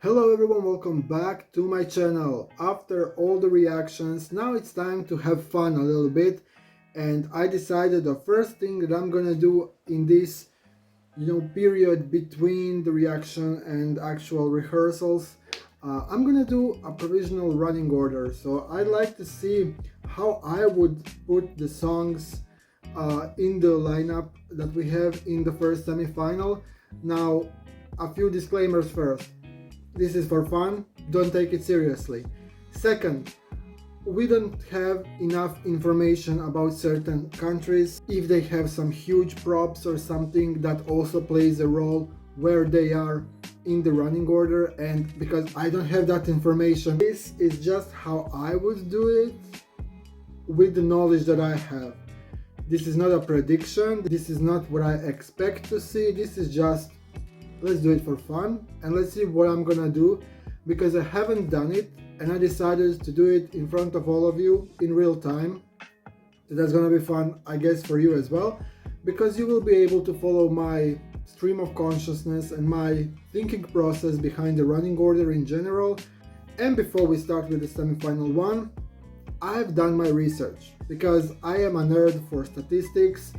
Hello everyone, welcome back to my channel. After all the reactions, now it's time to have fun a little bit, and I decided the first thing that I'm gonna do in this period between the reaction and actual rehearsals, I'm gonna do a provisional running order. So I'd like to see how I would put the songs in the lineup that we have in the first semi-final. Now, a few disclaimers first. This is for fun, don't take it seriously. Second, we don't have enough information about certain countries. If they have some huge props or something, that also plays a role where they are in the running order, and because I don't have that information, this is just how I would do it with the knowledge that I have. This is not a prediction, this is not what I expect to see, this is just let's do it for fun and let's see what I'm gonna do, because I haven't done it and I decided to do it in front of all of you in real time. So that's gonna be fun, I guess, for you as well, because you will be able to follow my stream of consciousness and my thinking process behind the running order in general. And before we start with the semi-final one, I've done my research because I am a nerd for statistics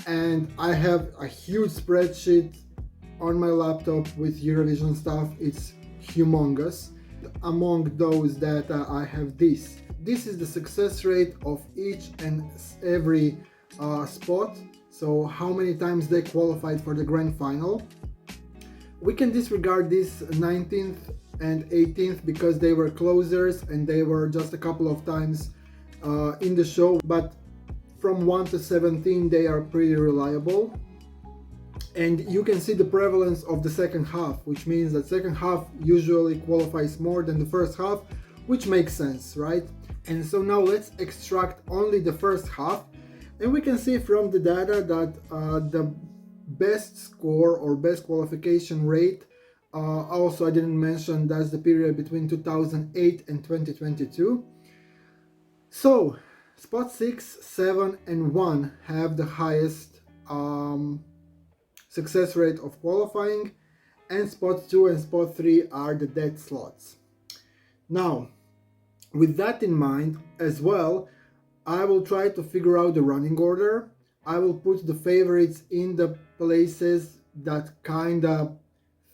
and I have a huge spreadsheet on my laptop with Eurovision stuff. It's humongous. Among those data I have this. This is the success rate of each and every spot. So how many times they qualified for the grand final. We can disregard this 19th and 18th because they were closers and they were just a couple of times in the show, but from 1 to 17 they are pretty reliable. And you can see the prevalence of the second half, which means that second half usually qualifies more than the first half, which makes sense, right? And so now let's extract only the first half, and we can see from the data that the best score or best qualification rate, also I didn't mention, that's the period between 2008 and 2022. So spot 6, 7 and 1 have the highest success rate of qualifying, and spot 2 and spot 3 are the dead slots. Now, with that in mind as well, I will try to figure out the running order. I will put the favorites in the places that kinda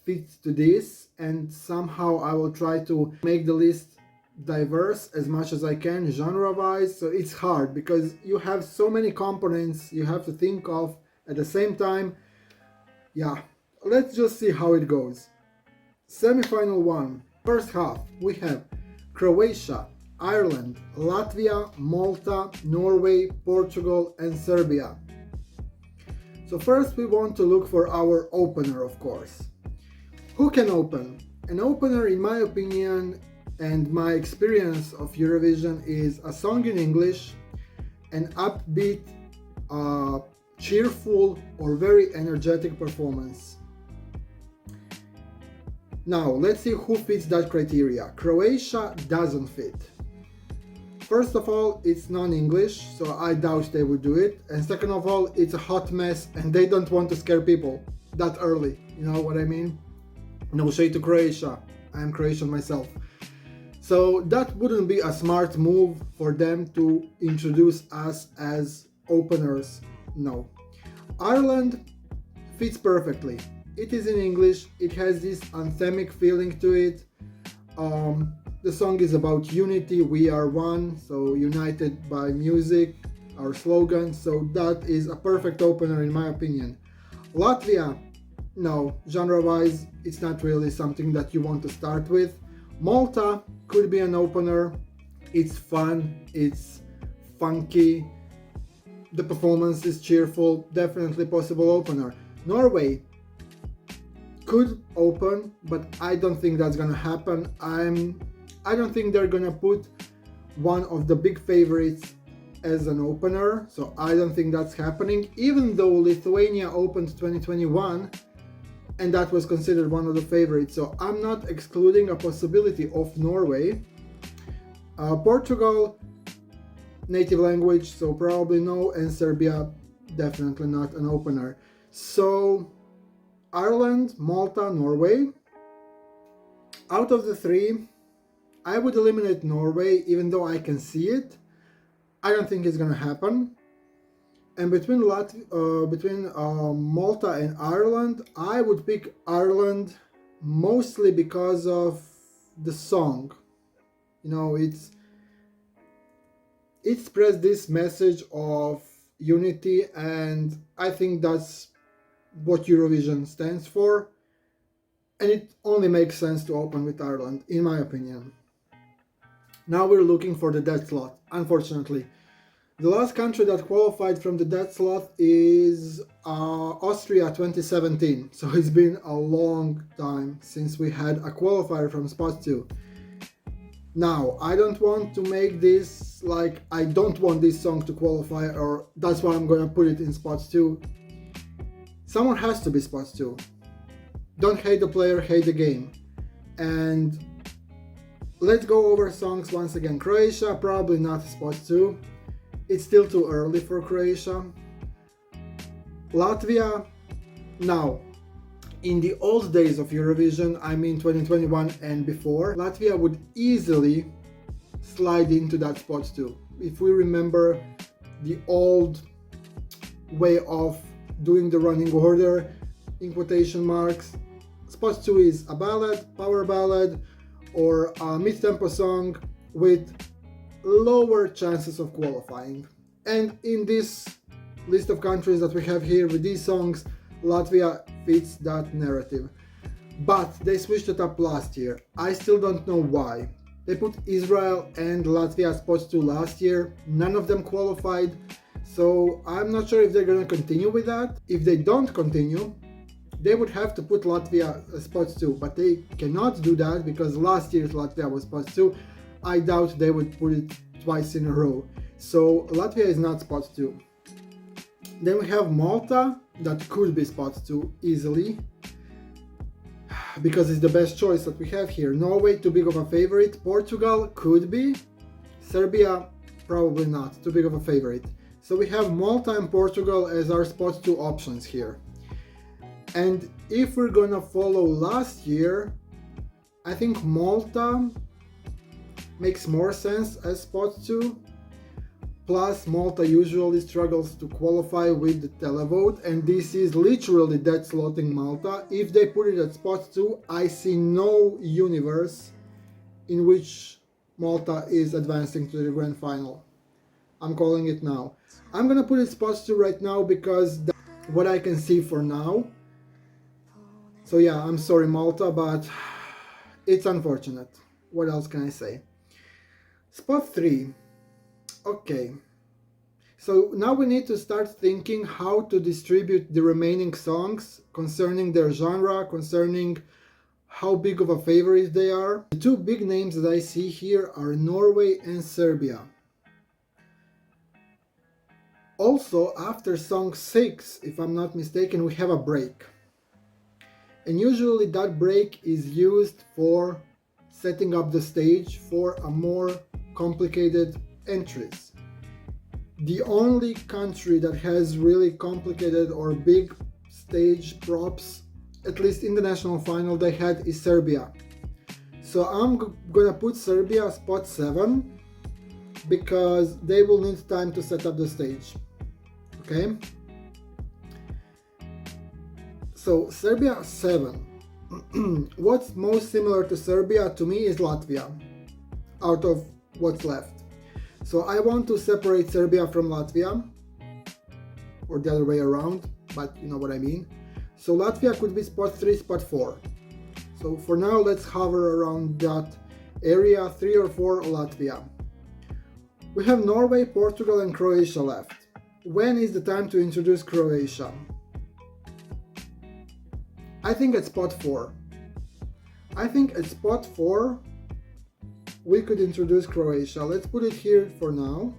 fits to this, and somehow I will try to make the list diverse as much as I can genre wise. So it's hard because you have so many components you have to think of at the same time. Yeah, let's just see how it goes. Semi-final one, first half, we have Croatia, Ireland, Latvia, Malta, Norway, Portugal and Serbia. So first we want to look for our opener, of course. Who can open? An opener, in my opinion and my experience of Eurovision, is a song in English, an upbeat, cheerful or very energetic performance. Now let's see who fits that criteria. Croatia doesn't fit. First of all, it's non-English, so I doubt they would do it, and second of all, it's a hot mess and they don't want to scare people that early, you know what I mean? No shade to Croatia, I am Croatian myself. So that wouldn't be a smart move for them to introduce us as openers. No. Ireland fits perfectly. It is in English, it has this anthemic feeling to it. The song is about unity, we are one, so united by music, our slogan, so that is a perfect opener in my opinion. Latvia, no, genre-wise, it's not really something that you want to start with. Malta could be an opener, it's fun, it's funky, the performance is cheerful, definitely possible opener. Norway could open, but I don't think that's gonna happen. I don't think they're gonna put one of the big favorites as an opener, so I don't think that's happening, even though Lithuania opened 2021 and that was considered one of the favorites, so I'm not excluding a possibility of Norway. Portugal, native language, so probably no, and Serbia, definitely not an opener. So Ireland, Malta, Norway. Out of the three, I would eliminate Norway, even though I can see it. I don't think it's gonna happen. And between Malta and Ireland, I would pick Ireland mostly because of the song. You know, it spreads this message of unity, and I think that's what Eurovision stands for. And it only makes sense to open with Ireland, in my opinion. Now we're looking for the dead slot, unfortunately. The last country that qualified from the dead slot is Austria 2017. So it's been a long time since we had a qualifier from spot 2. Now, I don't want to make this like I don't want this song to qualify, or that's why I'm gonna put it in spot 2. Someone has to be spot 2. Don't hate the player, hate the game. And let's go over songs once again. Croatia, probably not spot 2. It's still too early for Croatia. Latvia, now, in the old days of Eurovision, I mean 2021 and before, Latvia would easily slide into that spot 2. If we remember the old way of doing the running order, in quotation marks, spot 2 is a ballad, power ballad, or a mid-tempo song with lower chances of qualifying. And in this list of countries that we have here with these songs, Latvia fits that narrative. But they switched it up last year. I still don't know why. They put Israel and Latvia spot 2 last year. None of them qualified. So I'm not sure if they're gonna continue with that. If they don't continue, they would have to put Latvia spot 2, but they cannot do that because last year's Latvia was spot 2. I doubt they would put it twice in a row. So Latvia is not spot 2. Then we have Malta, that could be spot 2 easily, because it's the best choice that we have here. Norway, too big of a favorite. Portugal could be. Serbia, probably not, too big of a favorite. So we have Malta and Portugal as our spot 2 options here. And if we're gonna follow last year, I think Malta makes more sense as spot 2. Plus, Malta usually struggles to qualify with the televote, and this is literally dead slotting Malta. If they put it at spot 2, I see no universe in which Malta is advancing to the grand final. I'm calling it now. I'm gonna put it spot 2 right now because that's what I can see for now. So yeah, I'm sorry Malta, but it's unfortunate. What else can I say? Spot 3. Okay, so now we need to start thinking how to distribute the remaining songs concerning their genre, concerning how big of a favorite they are. The two big names that I see here are Norway and Serbia. Also, after song 6, if I'm not mistaken, we have a break. And usually that break is used for setting up the stage for a more complicated entries. The only country that has really complicated or big stage props, at least in the national final they had, is Serbia. So I'm gonna put Serbia spot 7 because they will need time to set up the stage. Okay? So Serbia 7. What's most similar to Serbia to me is Latvia, out of what's left. So I want to separate Serbia from Latvia, or the other way around, but you know what I mean. So Latvia could be spot 3, spot 4. So for now, let's hover around that area, 3 or 4 Latvia. We have Norway, Portugal and Croatia left. When is the time to introduce Croatia? I think at spot 4. I think at spot 4 we could introduce Croatia. Let's put it here for now.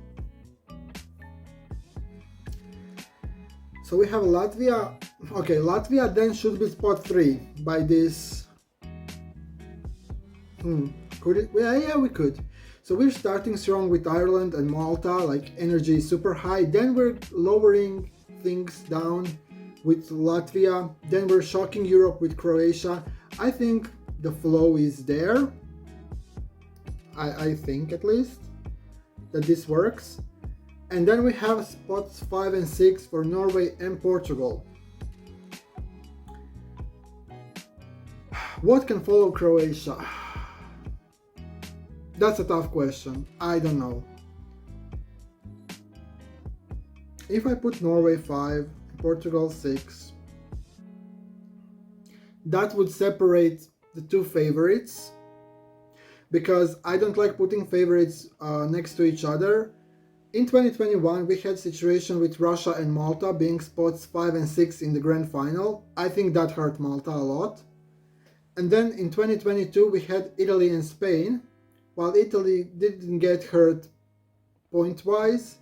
So we have Latvia. Okay, Latvia then should be spot 3 by this. Could it? Yeah, we could. So we're starting strong with Ireland and Malta, like energy is super high. Then we're lowering things down with Latvia. Then we're shocking Europe with Croatia. I think the flow is there. I think at least that this works. And then we have spots 5 and 6 for Norway and Portugal. What can follow Croatia? That's a tough question. I don't know. If I put Norway 5, Portugal 6, that would separate the two favorites, because I don't like putting favorites next to each other. In 2021 we had situation with Russia and Malta being spots 5 and 6 in the grand final. I think that hurt Malta a lot. And then in 2022 we had Italy and Spain. While Italy didn't get hurt point-wise,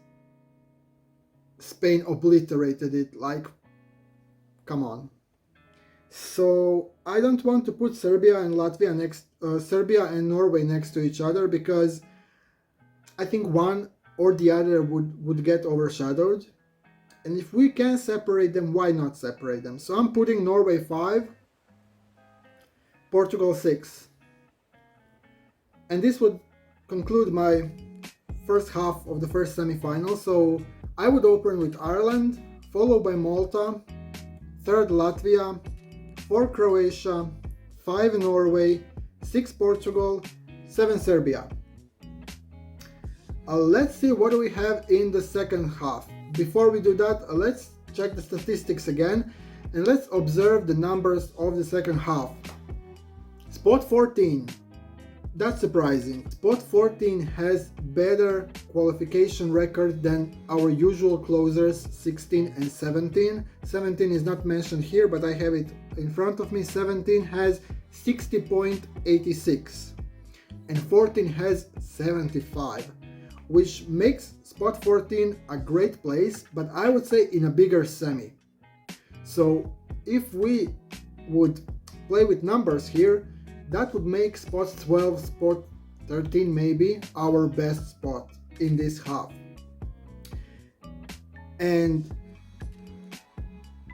Spain obliterated it, like, come on. So I don't want to put Serbia and Serbia and Norway next to each other, because I think one or the other would get overshadowed. And if we can separate them, why not separate them? So I'm putting Norway 5, Portugal 6. And this would conclude my first half of the first semi-final. So I would open with Ireland, followed by Malta, third Latvia, 4 Croatia, 5 Norway, 6 Portugal, 7 Serbia. Let's see what do we have in the second half. Before we do that, let's check the statistics again, and let's observe the numbers of the second half. Spot 14. That's surprising. Spot 14 has better qualification record than our usual closers 16 and 17. 17 is not mentioned here, but I have it in front of me. 17 has 60.86 and 14 has 75, which makes spot 14 a great place, but I would say in a bigger semi. So if we would play with numbers here, that would make spot 12, spot 13 maybe our best spot in this half. And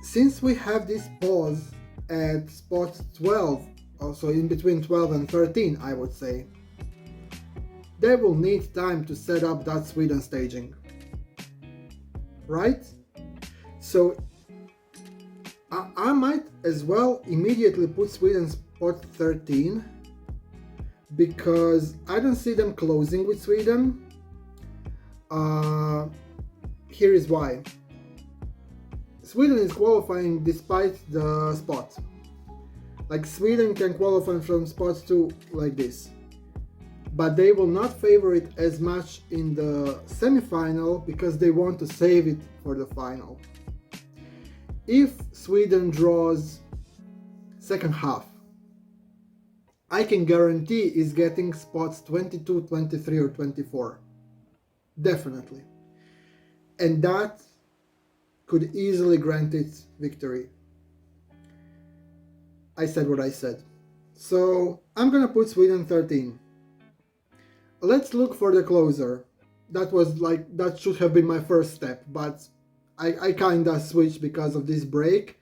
since we have this pause at spot 12, also in between 12 and 13, I would say, they will need time to set up that Sweden staging, right? So I might as well immediately put Sweden spot 13, because I don't see them closing with Sweden. Here is why. Sweden is qualifying despite the spot. Like, Sweden can qualify from spot 2 like this, but they will not favor it as much in the semi-final because they want to save it for the final. If Sweden draws second half, I can guarantee is getting spots 22, 23 or 24. Definitely. And that could easily grant it victory. I said what I said. So I'm gonna put Sweden 13. Let's look for the closer. That should have been my first step, but I kinda switched because of this break.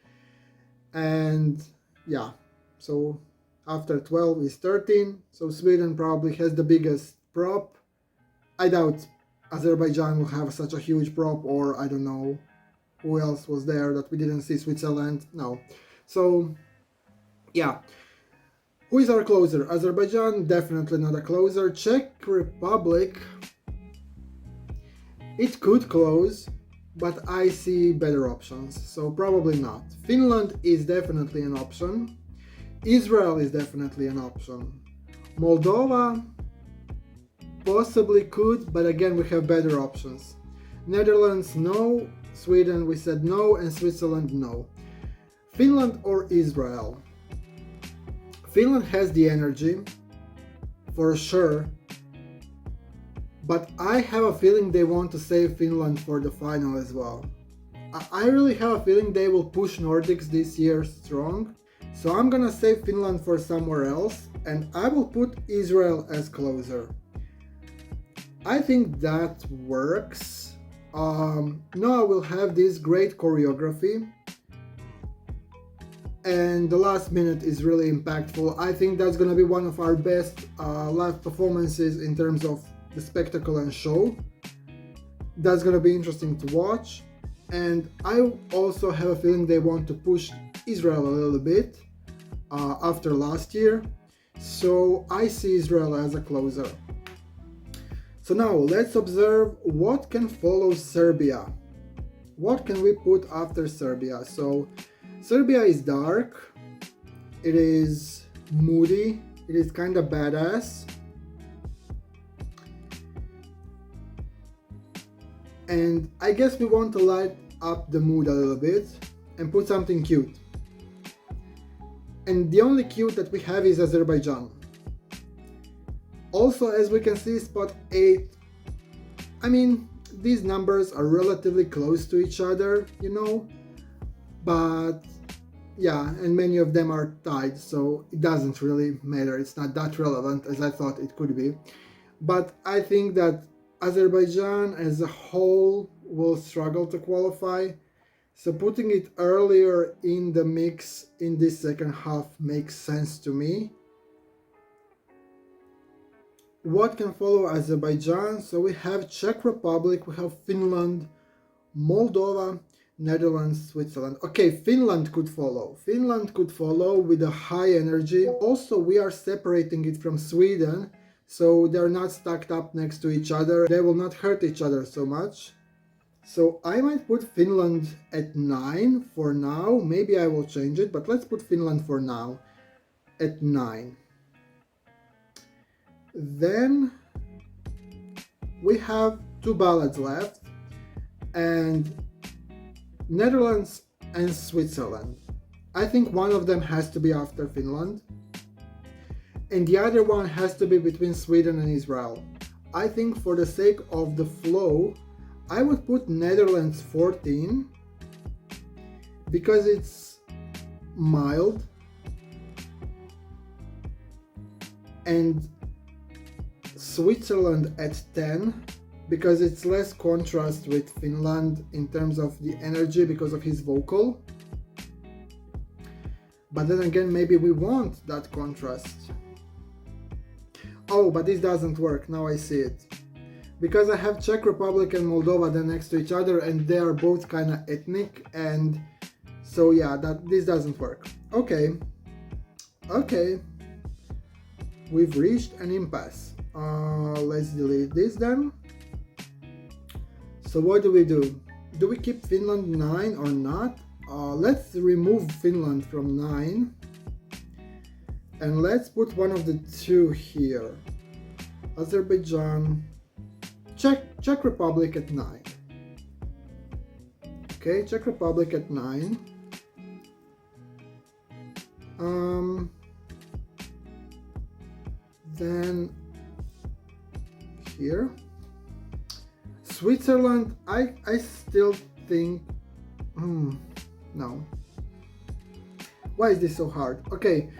And yeah, so after 12 is 13, so Sweden probably has the biggest prop. I doubt Azerbaijan will have such a huge prop, or I don't know who else was there that we didn't see. Switzerland, no. So yeah, who is our closer? Azerbaijan, definitely not a closer. Czech Republic, it could close, but I see better options, so probably not. Finland is definitely an option. Israel is definitely an option. Moldova possibly could, but again we have better options. Netherlands, no. Sweden, we said no, and Switzerland, no. Finland or Israel? Finland has the energy, for sure, but I have a feeling they want to save Finland for the final as well. I really have a feeling they will push Nordics this year strong, so I'm gonna save Finland for somewhere else, and I will put Israel as closer. I think that works. Noah will have this great choreography, and the last minute is really impactful. I think that's gonna be one of our best live performances in terms of the spectacle and show. That's gonna be interesting to watch, and I also have a feeling they want to push Israel a little bit after last year, so I see Israel as a closer. So now let's observe what can follow Serbia. What can we put after Serbia? So Serbia is dark, it is moody, it is kind of badass, and I guess we want to light up the mood a little bit and put something cute. And the only cute that we have is Azerbaijan. Also, as we can see, spot 8, I mean, these numbers are relatively close to each other, you know, but yeah, and many of them are tied, so it doesn't really matter. It's not that relevant as I thought it could be. But I think that Azerbaijan as a whole will struggle to qualify, so putting it earlier in the mix in this second half makes sense to me. What can follow Azerbaijan? So we have Czech Republic, we have Finland, Moldova, Netherlands, Switzerland. Okay, Finland could follow. Finland could follow with a high energy. Also, we are separating it from Sweden, so they're not stacked up next to each other. They will not hurt each other so much. So I might put Finland at 9 for now. Maybe I will change it, but let's put Finland for now at 9. Then we have 2 ballads left, and Netherlands and Switzerland. I think one of them has to be after Finland, and the other one has to be between Sweden and Israel. I think for the sake of the flow, I would put Netherlands 14 because it's mild, and Switzerland at 10 because it's less contrast with Finland in terms of the energy because of his vocal. But then again, maybe we want that contrast. Oh, but this doesn't work, now I see it. Because I have Czech Republic and Moldova then next to each other, and they are both kind of ethnic, and so yeah, this doesn't work. Okay, we've reached an impasse. Let's delete this then. So what do? Do we keep Finland 9 or not? Let's remove Finland from 9 and let's put one of the 2 here. Azerbaijan, Czech Republic at 9. Okay, Czech Republic at 9. Then here Switzerland, I still think no. Why is this so hard? Okay,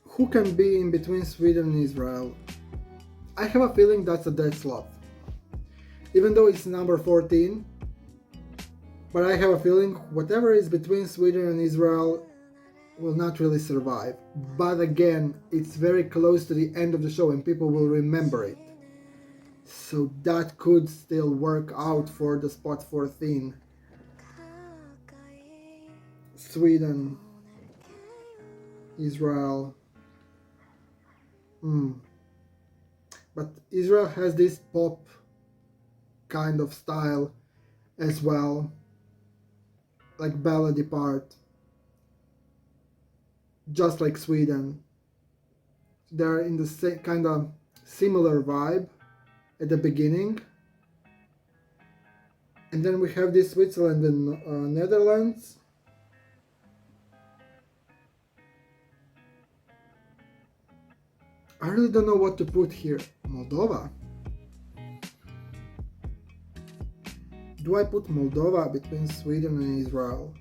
who can be in between Sweden and Israel? I have a feeling that's a dead slot, even though it's number 14, but I have a feeling whatever is between Sweden and Israel will not really survive. But again, it's very close to the end of the show and people will remember it, so that could still work out for the spot 14. Sweden, Israel. But Israel has this pop kind of style as well, like ballady part, just like Sweden. They're in the same kind of similar vibe at the beginning, and then we have this Switzerland and Netherlands. I really don't know what to put here. Moldova. Do I put Moldova between Sweden and Israel?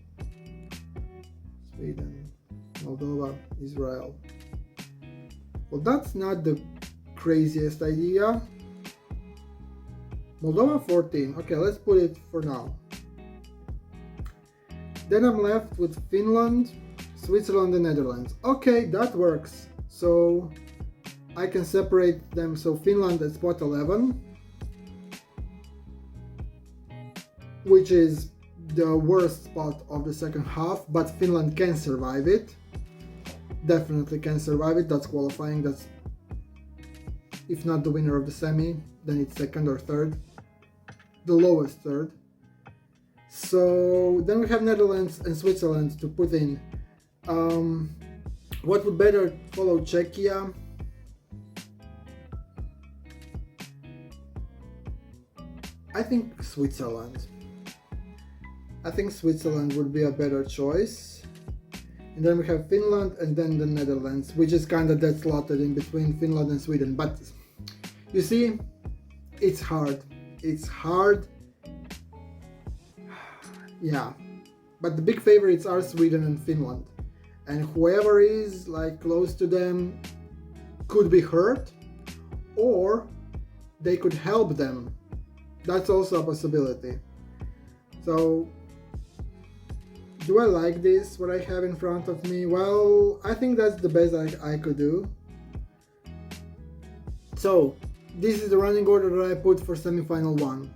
Sweden, Moldova, Israel. Well, that's not the craziest idea. Moldova 14. Okay, let's put it for now. Then I'm left with Finland, Switzerland and Netherlands. Okay, that works. So I can separate them. So Finland at spot 11, which is the worst spot of the second half, but Finland can survive it. Definitely can survive it. That's qualifying. That's, if not the winner of the semi, then it's second or third. The lowest third. So then we have Netherlands and Switzerland to put in. What would better follow Czechia? I think Switzerland. I think Switzerland would be a better choice. And then we have Finland and then the Netherlands, which is kind of dead slotted in between Finland and Sweden. But you see, it's hard. It's hard. Yeah. But the big favorites are Sweden and Finland. And whoever is like close to them could be hurt, or they could help them. That's also a possibility. So do I like this, what I have in front of me? Well, I think that's the best I could do. So this is the running order that I put for semi-final 1.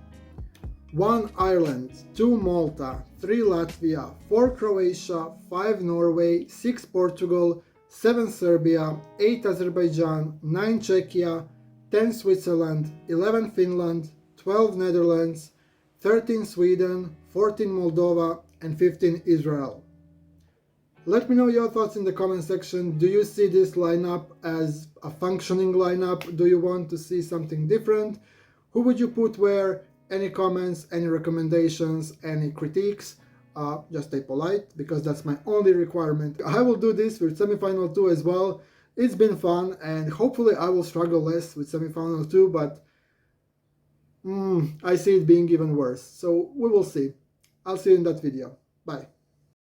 1 Ireland, 2 Malta, 3 Latvia, 4 Croatia, 5 Norway, 6 Portugal, 7 Serbia, 8 Azerbaijan, 9 Czechia, 10 Switzerland, 11 Finland, 12 Netherlands, 13 Sweden, 14 Moldova, and 15 Israel. Let me know your thoughts in the comment section. Do you see this lineup as a functioning lineup? Do you want to see something different? Who would you put where? Any comments, any recommendations, any critiques? Just stay polite, because that's my only requirement. I will do this with semifinal 2 as well. It's been fun, and hopefully I will struggle less with semifinal 2, but I see it being even worse. So we will see. I'll see you in that video. Bye.